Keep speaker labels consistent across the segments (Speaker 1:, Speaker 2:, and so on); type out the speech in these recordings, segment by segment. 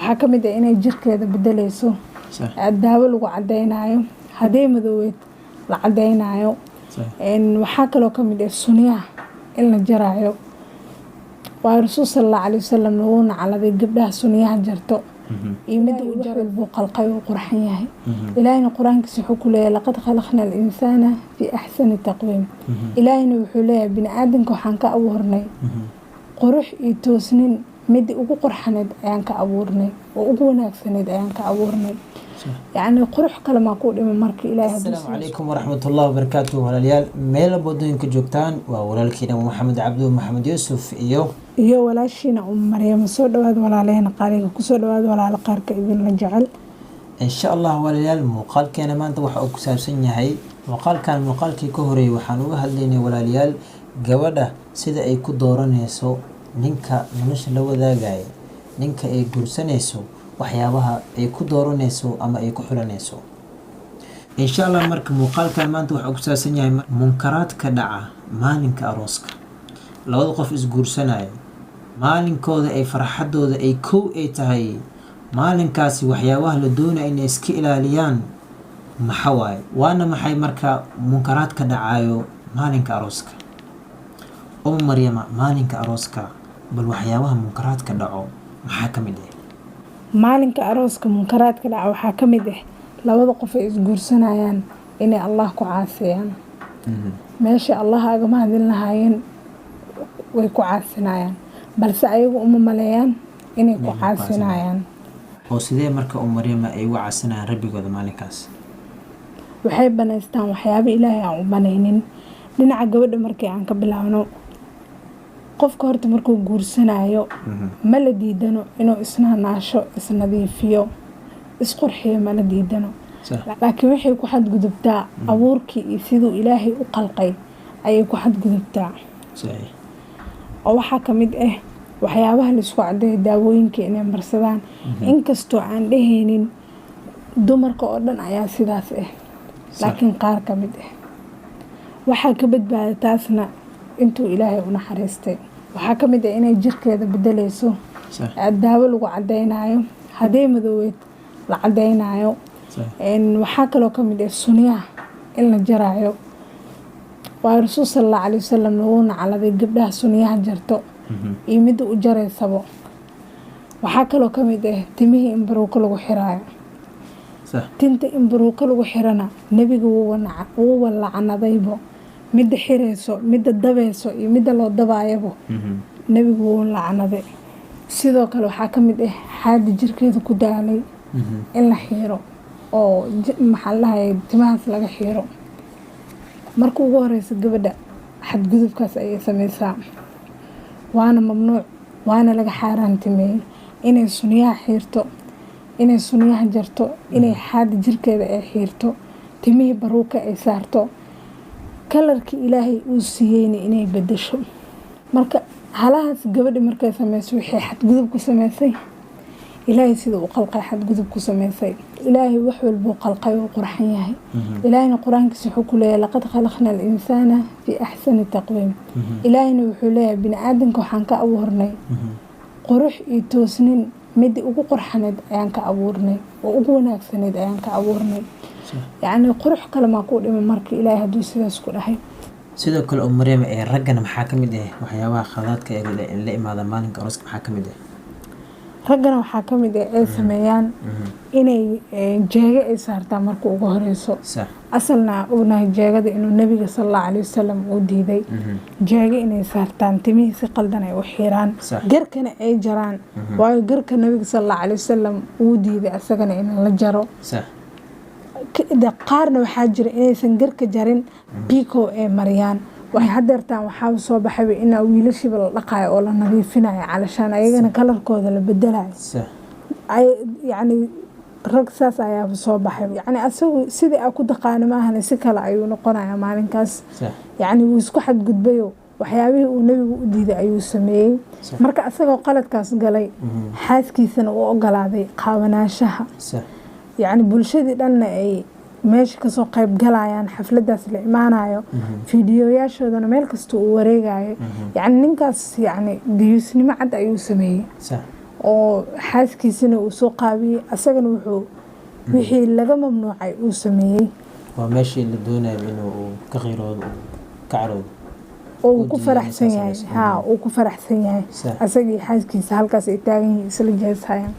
Speaker 1: waxaa ka mid ah inay jirkeeda bedelayso daawo lagu cadaynayo haddii madooweed la cadaynayo waxaa kaloo ka mid ah sunniyaha in la jarayo waa rasuul sallallahu alayhi wasallam lagu nacaladay gabdhaha sunniyaha jarto iyo mid uu jaray buu qalqay oo qurxan yahay ilaahina quraankiisa wuxuu ku leeyahay laqad khalaqnal insaana fi ahsani taqwiim ilaahina wuxuu leeyahay bini aadamka waxaan ka abuurnay qurux iyo toosnin mid ugu qurxaneed ayaan ka abuurnay oo ugu wanaagsaneed ayaan ka abuurnay يعني قروح كلام أقول إمام مرك إلهي.
Speaker 2: السلام عليكم ورحمة الله وبركاته ولاليال ميل بدون كجوكتان وولالكينا محمد عبدو محمد يوسف
Speaker 1: إيو ولا شينا مريم صود وهذا ولا علينا قارئ كسود وهذا ولا على قارئ ابن الجعل
Speaker 2: إن شاء الله ولاليال مقال كان ما أنت وح أكسر سنة هاي مقال كي كهري وحنوه هالليني ولاليال جودة سيدا أي كدوران يسو نينكا منش لو ذا جاي نينكا أي جرسان يسو waxyaabaha ay ku dooranayso ama ay ku xulanayso insha Allah marka muuqaalkan maanta waxa uu ku saabsan yahay munkaraadka dhaca maalinka arooska labada qof isguursanaya maalinkooda ay farxadooda ay kow ay tahay maalinkaasi waxyaabaha la doonayo inay iska ilaaliyaan maxay waana maxay marka munkaraadka dhacayo maalinka arooska oo Maryama maalinka arooska bal waxyaabaha munkaraadka dhaco maxaa kamid ah
Speaker 1: maalinka arooska munkaraadka dhaca waxaa ka mid ah labada qof ay isguursanayaan inay Allah ku caasiyaan meesha Allah aga mahadin lahaayeen way ku caasinayaan balse ayagu uma maleeyaan inay ku caasinayaan
Speaker 2: oo sidee marka Maryama ay u caasinayaan rabbigooda maalinkaas
Speaker 1: waxay banaystaan waxyaabo Ilaahay aan u banaynin dhinaca gabadha markii aan ka bilaawno qofka horta markuu guursanayo ma la diidano inuu isnaanaasho isnadiifiyo isqurxiyo ma la diidano laakiin waxay ku xadgudubtaa abuurkii iyo siduu Ilaahay u qalqay ayay ku xadgudubtaa oo waxaa ka mid ah waxyaabaha la isku cadeeyo daawooyinka inay marsadaan inkastoo aan dhehaynin dumarka oo dhan ayaa sidaas ah laakiin qaar ka mid ah waxaa ka badbaada taasna intuu Ilaahay u naxariistay waxaa ka mid ah inay jirkeeda bedelayso daawo lagu cadaynayo haddii madooweed la cadaynayo waxaa kaloo ka mid ah sunniyaha in la jarayo waa rasuul sallallahu alayhi wasallam lagu nacaladay gabdhaha sunniyaha jarto iyo mid uu jaraysabo waxaa kaloo ka mid ah timihii in baruuka lagu xiraayo tinta in baruuka lagu xirana nabiga wuu walacnadaybo midda xirayso midda dabayso iyo midda loo dabaayabo nabigu wuu lacnaday sidoo kale waxaa ka mid ah xaadi jirkeeda ku daalay in la xiiro oo maxaa lahaye timahaas laga xiiro marka ugu horeysa gabadha xadgudubkaas ayay samaysaa waana mamnuuc waana laga xaaraantimeeyey inay sunniyaha xiirto inay sunniyaha jarto inay xaadi jirkeeda ay xiirto timihii baruuka ay saarto kalarkii Ilaahay uu siiyeyna inay bedesho marka halahaas gabadha markay samayso waxay xadgudub ku samaysay Ilaahay sida uu qalqay xadgudub ku samaysay Ilaahay wax walba uu qalqay oo qurxan yahay Ilaahina quraankiisa wuxuu ku leeyahay laqad khalaqnal insaana fi ahsani taqwiim Ilaahina wuxuu leeyahay bini aadamka waxaan ka abuurnay qurux iyo toosnin mid ugu qurxaneed ayaan ka abuurnay oo ugu wanaagsaneed ayaan ka abuurnay يعني قروح كلام أقول إمام مرك إلهي هدو سيداس كل هاي
Speaker 2: سيدا كل مريم رجنا محاكم ده وحياة خذات اللي ما هذا مالك أرسك محاكم ده
Speaker 1: رجنا محاكم ده سميان إني جاء إسارة مرك وجهريسو أصلنا قلنا جاء إنه النبي صلى الله عليه وسلم ودي ذي جاء إني سارتان تمي سقلدنا وحيران جر كان أي جران وجر كان النبي صلى الله عليه وسلم ودي ذي أسجنا إنه لجرو إذا قارن وحاجر إني سنجرك جرين بيكو مريان waxay hadeertaan waxa soo baxay in wiilasha laqay oo la nadiifinayo علشان ayagana kalarkooda la bedelayo ay yani rag saas ayaa soo baxay yani asagu sidii ay ku dhaqaan maahan si kala ayuu noqonayaa maalinkaas yani uu isku xadgudbayo waxyaabihii uu nabigu u diiday ayuu sameeyay marka asagoo qaladkaas galay xaaskiisana uu ogolaaday qaabanaashaha يعني bulshadii dhan ay meesha ka soo qayb galayaan xafladaas la imaanayo fiidiyoyaashoodana meel kasta uu wareegayo yani ninkaas yani diyuusnimo cad ayuu sameeyay oo xaaskiisina uu soo qaabiyey asagana wuxuu wixii laga mamnuucay uu sameeyey
Speaker 2: waa meeshii la doonayo inuu ka qiroodo ka caroodo
Speaker 1: oo uu ku faraxsan yahay uu ku faraxsan yahay asagii xaaskiisa halkaas ay taagan yihiin isla jeesayaan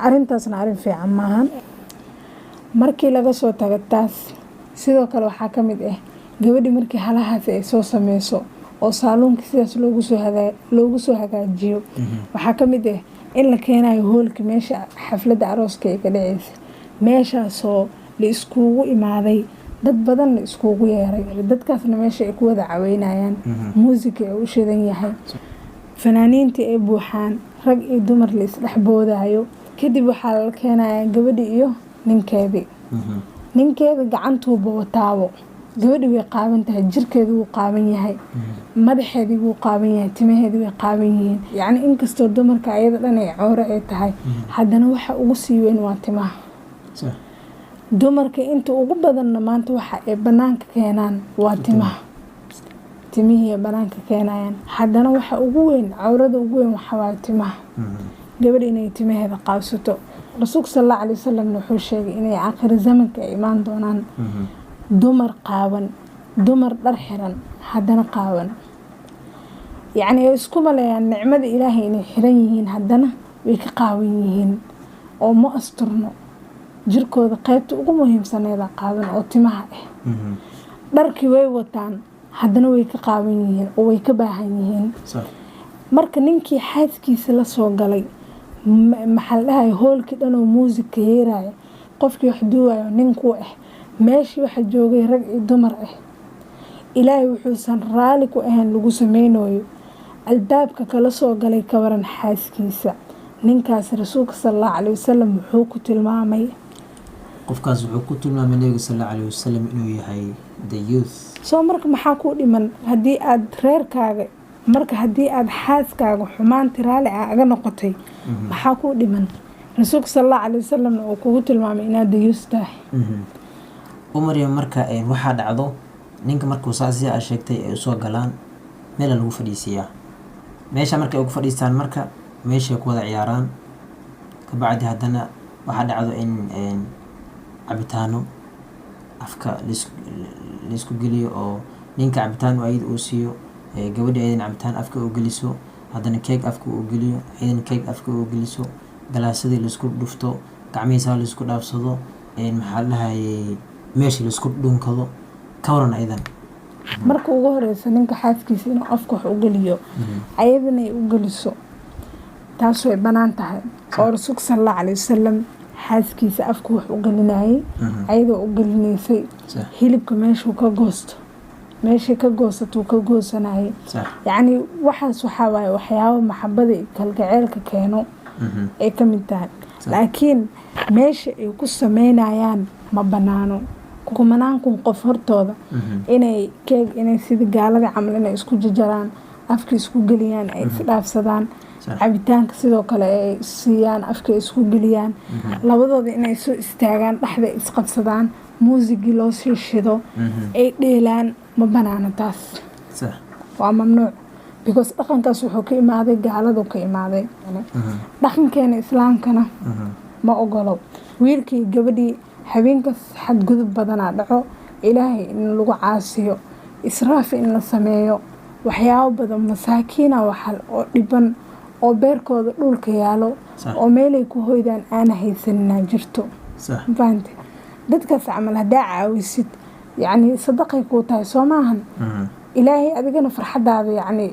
Speaker 1: arrintaasna arrin fiican maahan markii laga soo tago taas sidoo kale waxaa ka mid ah gabadhi markii halahaas ay soo sameyso oo saaluunka sidaas loogu soo hagaajiyo waxaa ka mid ah in la keenayo hoolka meesha xafladda arooska ay ka dhaceysa meeshaasoo la iskugu imaaday dad badan la iskugu yeeray dadkaasna meesha ay ku wada caweynayaan muusika ay u shidan yahay fanaaniintii ay buuxaan rag iyo dumar la isdhex boodayo kadib waxaa la keenayaa gabadhi iyo ninkeeda gacantuuba wataabo gabadhi way qaaban tahay jirkeeda wuu qaaban yahay madaxeedii wuu qaaban yahay timaheedii way qaaban yihiin yacni inkastoo dumarka ayada dhan ay cawre ay tahay haddana waxa ugu sii weyn waa timaha dumarka inta ugu badanna maanta waxa ay banaanka keenaan waa timihii ay banaanka keenayaan haddana waxa ugu weyn cawrada ugu weyn waxaa waaye timaha gabadhi inay timaheeda qaabsato rasuulka sallallahu alayhi wasallam wuxuu sheegay inay aakhir zamanka ay imaan doonaan dumar qaawan dumar dhar xiran haddana qaawan yacni ay isku maleeyaan nicmada ilaahay inay xiran yihiin haddana way ka qaawan yihiin oo ma asturno jirkooda qaybta ugu muhiimsaneeda qaawan oo timaha ah dharkii way wataan haddana way ka qaawan yihiin oo way ka baahan yihiin marka ninkii xaaskiisa la soo galay maxaa la dhahay hoolkii dhan oo muusika yeeraya qofkii wax duuwayo ninkuu ah meeshii waxa joogay rag iyo dumar ah ilaahay wuxuusan raali ku ahayn lagu sameynayo albaabka kala soo galay ka waran xaaskiisa ninkaas rasuulka sallallahu alayhi wasallam wuxuu ku tilmaamay
Speaker 2: qofkaas wuxuu ku tilmaamay nabiga sallallahu alayhi wasallam inuu yahay the youth
Speaker 1: soo marka maxaa ku dhiman haddii aad reerkaaga marka haddii aad xaaskaaga xumaanti raali aga noqotay maxaa ku dhiman rasuulka sallallahu alayhi wasallam uu kugu tilmaamay inaad the youth tahay
Speaker 2: umariya marka waxaa dhacdo ninka markuu saasi ay sheegtay ay soo galaan meel lagu fadhiisiyaa meesha markay ugu fadhiistaan marka meesha ku wada ciyaaraan ka bacdi haddana waxaa dhacdo in cabitaano afka la isku geliyo oo ninka cabitaan ayada uu siiyo gabadhi ayadana cabitaan afka u geliso haddana keeg afka uu geliyo ayadana keeg afka uu geliso galaasadii la isku dhufto gacmihiisa la isku dhaafsado maxaa la dhahayay meeshii la isku dhunkado ka waran aydan
Speaker 1: marka ugu horeysa ninka xaaskiisa inuu afka wax u geliyo ayadana ay u geliso taas way banaan tahay oo rasuulka sallallahu alayhi wasallam xaaskiisa afka wax u gelinayay ayadoo u gelinaysay hilibka meeshuu ka goosto meeshii ka goosatuu ka goosanayay yacni waxaas waxaa waaye waxyaabo maxabada iyo kalgaceelka keeno ay ka mid tahay laakiin meesha ay ku sameynayaan ma banaano kumanaankun qof hortooda inay sida gaalada camal inay isku jajaraan afka isku geliyaan ay isdhaafsadaan cabitaanka sidoo kale ay siiyaan afka isku geliyaan labadooda inay soo istaagaan dhexda isqabsadaan muusigii loo sii shido ay dheelaan ma banaano taas waa mamnuuc because dhaqankaas wuxuu ka imaaday gaaladu ka imaaday dhaqankeena islaamkana ma ogolo wiilkii gabadhii habeenkaas xadgudub badanaa dhaco ilaahay in lagu caasiyo israaf in la sameeyo waxyaabo badan masaakiina waxal oo dhiban oo beerkooda dhulka yaalo oo meelay ku hoydaan aana haysanina jirto fahamte dadkaas camal haddaa caawisid yacni sadaqay kuu tahay soo maahan ilaahay adigana farxadaada yacni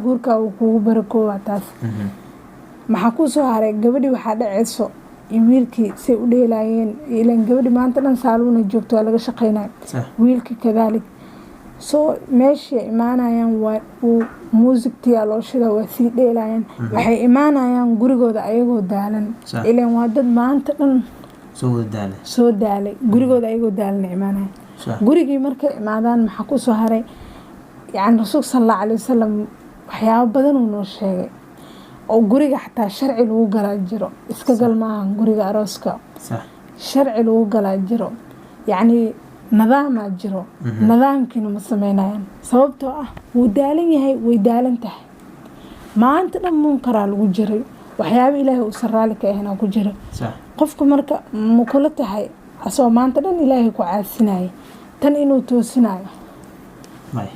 Speaker 1: guurkaa uu kugu barakooba taas maxaa kuu soo haray gabadhii waxaa dhaceyso iyo wiilkii say u dheelaayeen ilaan gabadhi maanta dhan saaluuna joogto waa laga shaqeynayo wiilkii kadaalik soo meeshii imaanayaan waa muusigtiyaa loo shida waa sii dheelaayaan waxay imaanayaan gurigooda ayagoo daalan ilaan waa dad maanta dhan soo daalay gurigooda ayagoo daalana imaanaya gurigii markay imaadaan maxaa ku soo haray yacni rasuulka sallallahu alayhi wasallam waxyaabo badan uu noo sheegay oo guriga xataa sharci lagu galaa jiro iska gal maahan guriga arooska sharci lagu galaa jiro yacni nadaamaa jiro nadaamkiina ma sameynayaan sababtoo ah wuu daalan yahay way daalan tahay maanta dhan munkaraa lagu jiray waxyaabo ilaahay uusan raali ka ahayn ku jiro
Speaker 2: صح
Speaker 1: qofku marka ma kula tahay asoo maanta dhan ilaahay ku caasinayo tan inuu toosinayo
Speaker 2: ماي